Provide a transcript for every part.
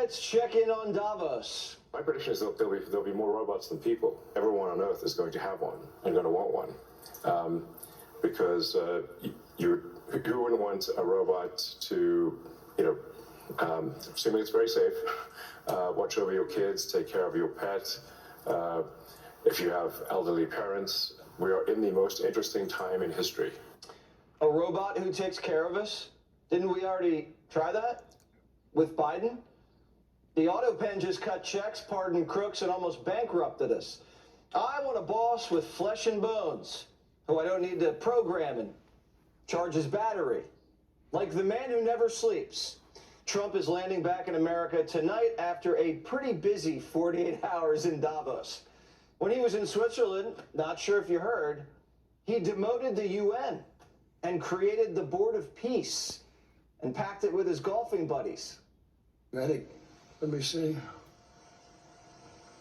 let's check in on Davos. My prediction is there'll be more robots than people. Everyone on Earth is going to have one and going to want one, because who wouldn't want a robot to, assuming it's very safe, watch over your kids, take care of your pet. If you have elderly parents, we are in the most interesting time in history. A robot who takes care of us? Didn't we already try that with Biden? The auto pen just cut checks, pardoned crooks, and almost bankrupted us. I want a boss with flesh and bones, who I don't need to program and charge his battery. Like the man who never sleeps. Trump is landing back in America tonight after a pretty busy 48 hours in Davos. When he was in Switzerland, not sure if you heard, he demoted the UN and created the Board of Peace and packed it with his golfing buddies. Ready? Let me see.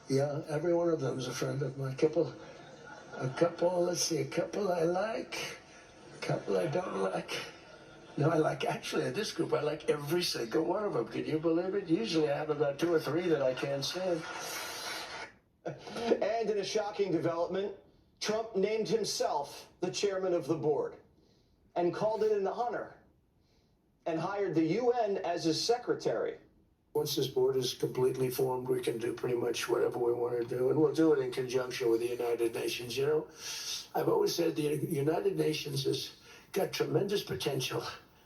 Yeah, every one of them is a friend of mine. A couple I like, a couple I don't like. No, actually, in this group, I like every single one of them. Can you believe it? Usually I have about 2 or 3 that I can't stand. And in a shocking development, Trump named himself the chairman of the board and called it an honor and hired the UN as his secretary. Once this board is completely formed, we can do pretty much whatever we want to do, and we'll do it in conjunction with the United Nations. You know, I've always said the United Nations has got tremendous potential,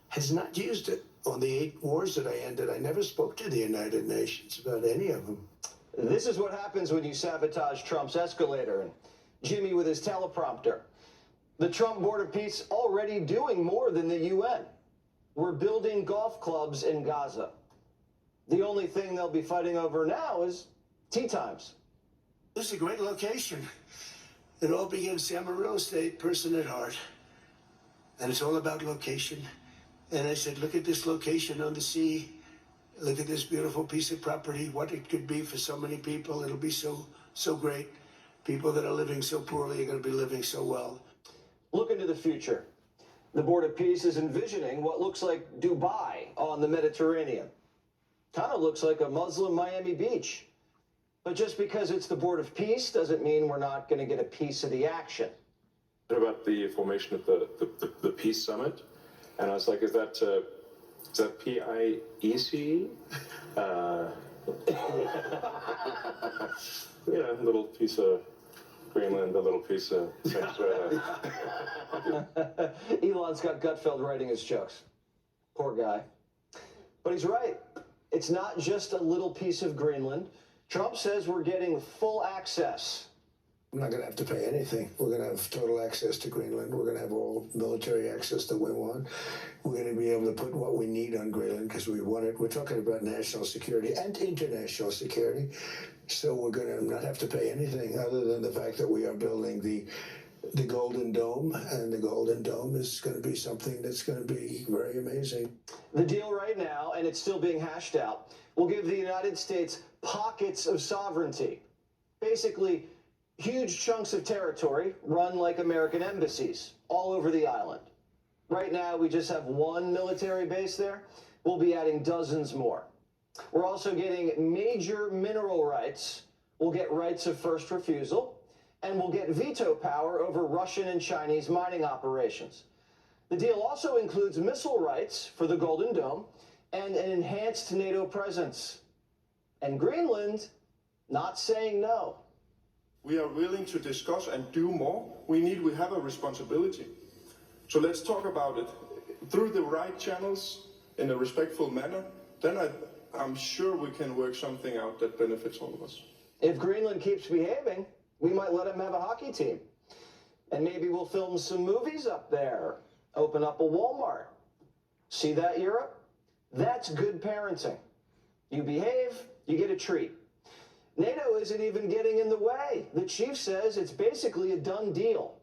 has not used it. On the 8 wars that I ended, I never spoke to the United Nations about any of them. This is what happens when you sabotage Trump's escalator and Jimmy with his teleprompter. The Trump Board of Peace already doing more than the UN. We're building golf clubs in Gaza. The only thing they'll be fighting over now is tea times. This is a great location. It all begins. See, I'm a real estate person at heart, and it's all about location. And I said, look at this location on the sea. Look at this beautiful piece of property, what it could be for so many people. It'll be so great. People that are living so poorly are going to be living so well. Look into the future. The Board of Peace is envisioning what looks like Dubai on the Mediterranean. Kind of looks like a Muslim Miami Beach. But just because it's the Board of Peace doesn't mean we're not going to get a piece of the action. What about the formation of the Peace Summit? And I was like, is that PIEC? A little piece of Greenland, a little piece of Venezuela. Elon's got Gutfeld writing his jokes. Poor guy. But he's right. It's not just a little piece of Greenland. Trump says we're getting full access. I'm not going to have to pay anything. We're going to have total access to Greenland. We're going to have all military access that we want. We're going to be able to put what we need on Greenland because we want it. We're talking about national security and international security. So we're going to not have to pay anything other than the fact that we are building the Golden Dome, and the Golden Dome is going to be something that's going to be very amazing. The deal right now, and it's still being hashed out, will give the United States pockets of sovereignty. Basically, huge chunks of territory run like American embassies all over the island. Right now, we just have 1 military base there. We'll be adding dozens more. We're also getting major mineral rights. We'll get rights of first refusal, and we'll get veto power over Russian and Chinese mining operations. The deal also includes missile rights for the Golden Dome and an enhanced NATO presence. And Greenland not saying no. We are willing to discuss and do more. We have a responsibility. So let's talk about it through the right channels in a respectful manner. Then I'm sure we can work something out that benefits all of us. If Greenland keeps behaving, we might let him have a hockey team. And maybe we'll film some movies up there, open up a Walmart. See that, Europe? That's good parenting. You behave, you get a treat. NATO isn't even getting in the way. The chief says it's basically a done deal.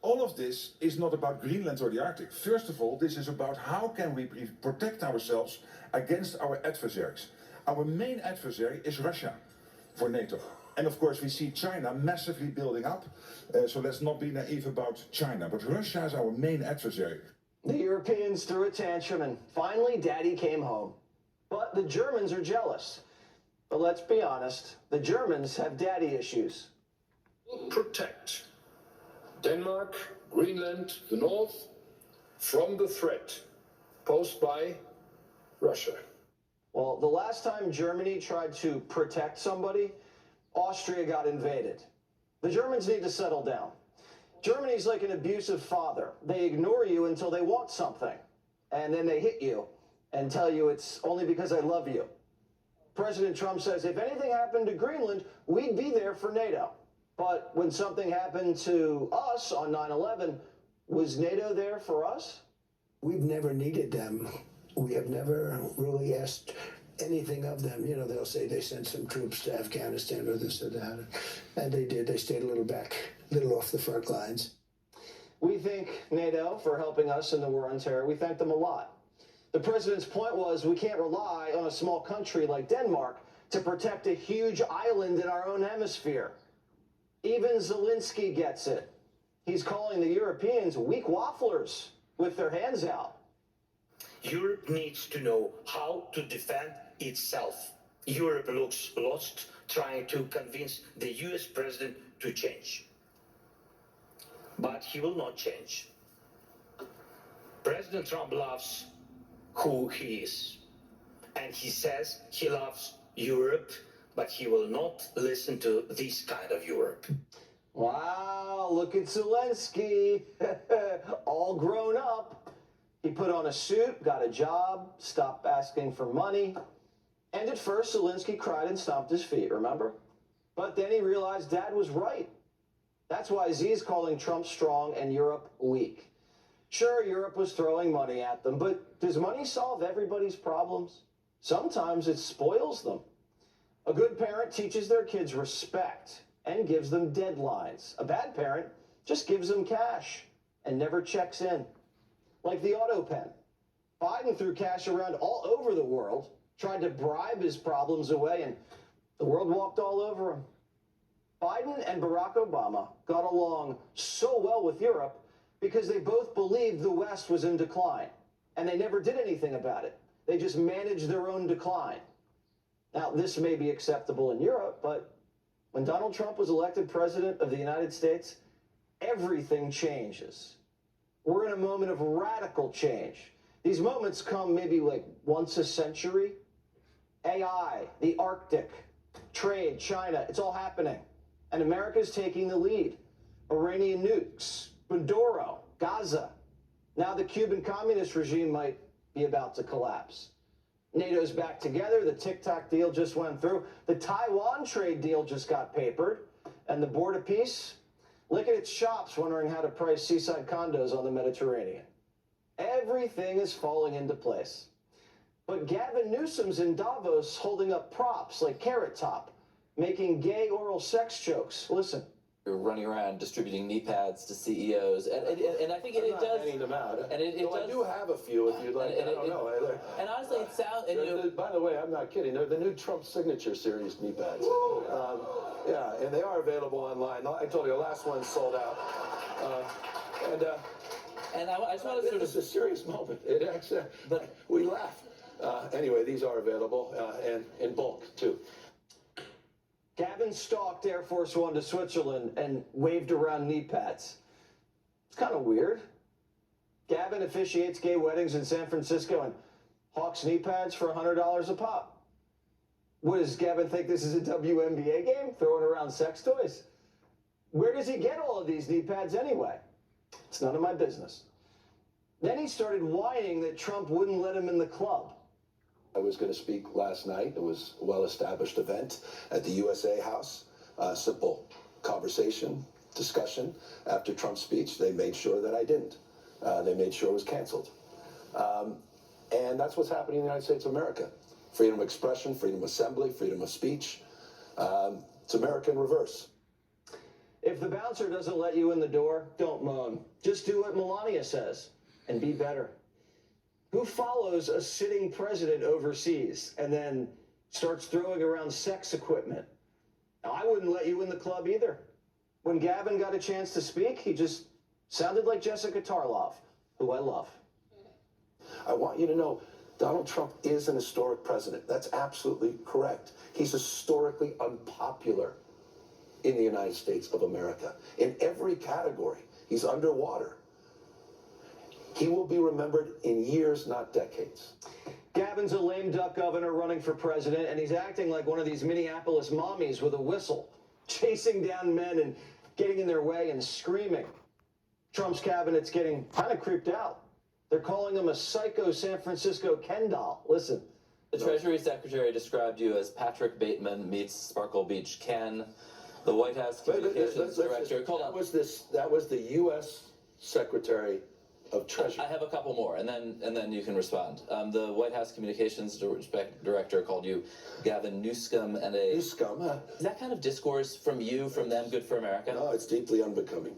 All of this is not about Greenland or the Arctic. First of all, this is about how can we protect ourselves against our adversaries. Our main adversary is Russia for NATO. And of course, we see China massively building up. So let's not be naive about China. But Russia is our main adversary. The Europeans threw a tantrum, and finally, Daddy came home. But the Germans are jealous. But let's be honest, the Germans have daddy issues. Protect Denmark, Greenland, the North from the threat posed by Russia. Well, the last time Germany tried to protect somebody, Austria got invaded. The Germans need to settle down. Germany's like an abusive father. They ignore you until they want something, and then they hit you and tell you it's only because I love you. President Trump says if anything happened to Greenland, we'd be there for NATO. But when something happened to us on 9/11, was NATO there for us? We've never needed them. We have never really asked anything of them. You know, they'll say they sent some troops to Afghanistan or this or that. And they did. They stayed a little back, a little off the front lines. We thank NATO for helping us in the war on terror. We thank them a lot. The president's point was we can't rely on a small country like Denmark to protect a huge island in our own hemisphere. Even Zelensky gets it. He's calling the Europeans weak wafflers with their hands out. Europe needs to know how to defend itself. Europe looks lost trying to convince the US president to change. But he will not change. President Trump loves who he is. And he says he loves Europe, but he will not listen to this kind of Europe. Wow, look at Zelensky, all grown up. He put on a suit, got a job, stopped asking for money. And at first, Zelensky cried and stomped his feet, remember? But then he realized Dad was right. That's why Z's calling Trump strong and Europe weak. Sure, Europe was throwing money at them, but does money solve everybody's problems? Sometimes it spoils them. A good parent teaches their kids respect and gives them deadlines. A bad parent just gives them cash and never checks in. Like the auto pen. Biden threw cash around all over the world, tried to bribe his problems away, and the world walked all over him. Biden and Barack Obama got along so well with Europe because they both believed the West was in decline, and they never did anything about it. They just managed their own decline. Now, this may be acceptable in Europe, but when Donald Trump was elected president of the United States, everything changes. We're in a moment of radical change. These moments come maybe like once a century. AI, the Arctic, trade, China, it's all happening. And America's taking the lead. Iranian nukes, Maduro, Gaza. Now the Cuban communist regime might be about to collapse. NATO's back together. The TikTok deal just went through. The Taiwan trade deal just got papered. And the border peace, licking its chops wondering how to price seaside condos on the Mediterranean. Everything is falling into place. But Gavin Newsom's in Davos holding up props like Carrot Top, making gay oral sex jokes. Listen. You're running around distributing knee pads to CEOs, and I think it does. Handing them out. And it does. I do have a few if you'd like. I don't know. And honestly, it sounds. By the way, I'm not kidding. They're the new Trump signature series knee pads. Yeah, and they are available online. I told you the last one sold out. And I just want to sort of. It's a serious moment. It actually, but we laugh. Anyway, these are available and in bulk too. Gavin stalked Air Force One to Switzerland and waved around knee pads. It's kind of weird. Gavin officiates gay weddings in San Francisco and hawks knee pads for $100 a pop. What, does Gavin think this is a WNBA game, throwing around sex toys? Where does he get all of these knee pads anyway? It's none of my business. Then he started whining that Trump wouldn't let him in the club. I was going to speak last night. It was a well-established event at the USA House. Simple conversation, discussion. After Trump's speech, they made sure that I didn't. They made sure it was canceled. And that's what's happening in the United States of America. Freedom of expression, freedom of assembly, freedom of speech. It's America in reverse. If the bouncer doesn't let you in the door, don't moan. Just do what Melania says and be better. Who follows a sitting president overseas and then starts throwing around sex equipment? Now, I wouldn't let you in the club either. When Gavin got a chance to speak, he just sounded like Jessica Tarlov, who I love. I want you to know Donald Trump is an historic president. That's absolutely correct. He's historically unpopular in the United States of America. In every category, he's underwater. He will be remembered in years, not decades. Gavin's a lame duck governor running for president, and he's acting like one of these Minneapolis mommies with a whistle, chasing down men and getting in their way and screaming. Trump's cabinet's getting kind of creeped out. They're calling him a psycho San Francisco Ken doll. Listen. The Treasury Secretary described you as Patrick Bateman meets Sparkle Beach Ken. The White House Communications Director. That was the U.S. Secretary of Treasury. I have a couple more, and then you can respond. The White House Communications Director called you Gavin Newsom, and Newsom, huh? Is that kind of discourse from you, from them, good for America? No, it's deeply unbecoming.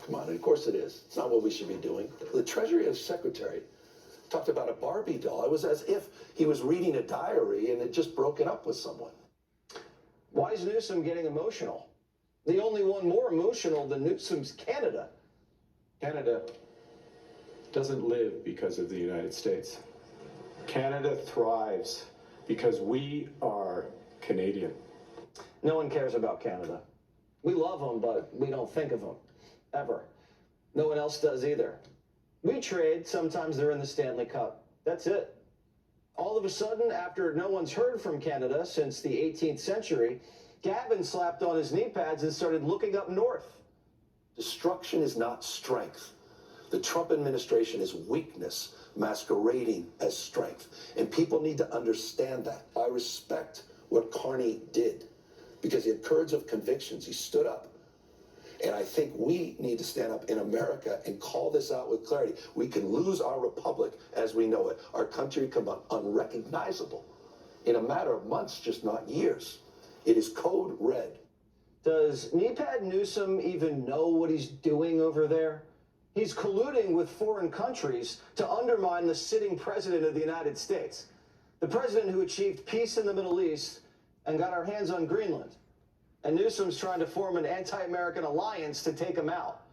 Come on, of course it is. It's not what we should be doing. The Treasury Secretary talked about a Barbie doll. It was as if he was reading a diary and had just broken up with someone. Why is Newsom getting emotional? The only one more emotional than Newsom's Canada. Canada doesn't live because of the United States. Canada thrives because we are Canadian. No one cares about Canada. We love them, but we don't think of them. Ever. No one else does either. We trade, sometimes they're in the Stanley Cup. That's it. All of a sudden, after no one's heard from Canada since the 18th century, Gavin slapped on his knee pads and started looking up north. Destruction is not strength. The Trump administration is weakness masquerading as strength. And people need to understand that. I respect what Carney did because he had courage of convictions. He stood up. And I think we need to stand up in America and call this out with clarity. We can lose our republic as we know it. Our country can become unrecognizable in a matter of months, just not years. It is code red. Does Kneepad Newsom even know what he's doing over there? He's colluding with foreign countries to undermine the sitting president of the United States, the president who achieved peace in the Middle East and got our hands on Greenland. And Newsom's trying to form an anti-American alliance to take him out.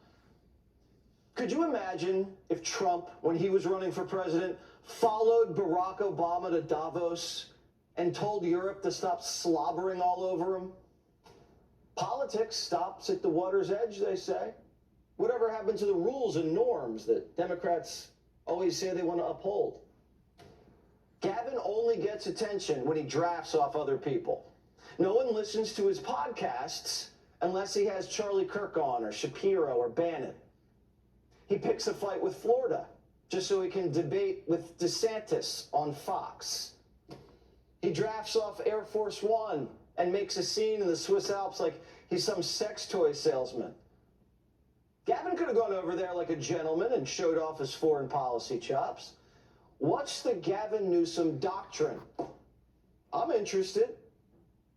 Could you imagine if Trump, when he was running for president, followed Barack Obama to Davos and told Europe to stop slobbering all over him? Politics stops at the water's edge, they say. Whatever happened to the rules and norms that Democrats always say they want to uphold? Gavin only gets attention when he drafts off other people. No one listens to his podcasts unless he has Charlie Kirk on or Shapiro or Bannon. He picks a fight with Florida just so he can debate with DeSantis on Fox. He drafts off Air Force One and makes a scene in the Swiss Alps like he's some sex toy salesman. Gavin could have gone over there like a gentleman and showed off his foreign policy chops. What's the Gavin Newsom doctrine? I'm interested.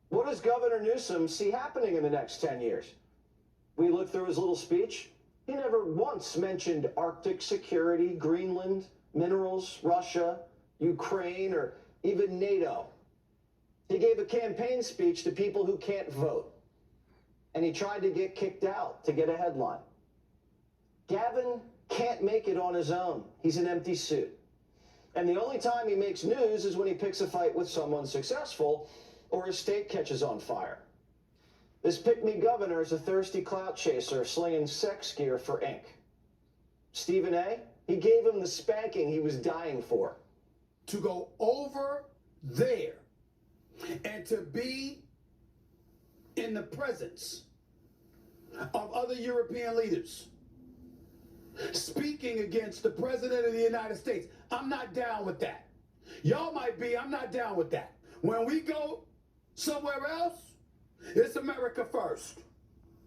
What does Governor Newsom see happening in the next 10 years? We looked through his little speech. He never once mentioned Arctic security, Greenland, minerals, Russia, Ukraine, or even NATO. He gave a campaign speech to people who can't vote. And he tried to get kicked out to get a headline. Gavin can't make it on his own. He's an empty suit. And the only time he makes news is when he picks a fight with someone successful or his state catches on fire. This pick-me governor is a thirsty clout chaser slinging sex gear for ink. Stephen A., he gave him the spanking he was dying for. To go over there and to be in the presence of other European leaders speaking against the president of the United States, I'm not down with that. Y'all might be, I'm not down with that. When we go somewhere else, it's America first.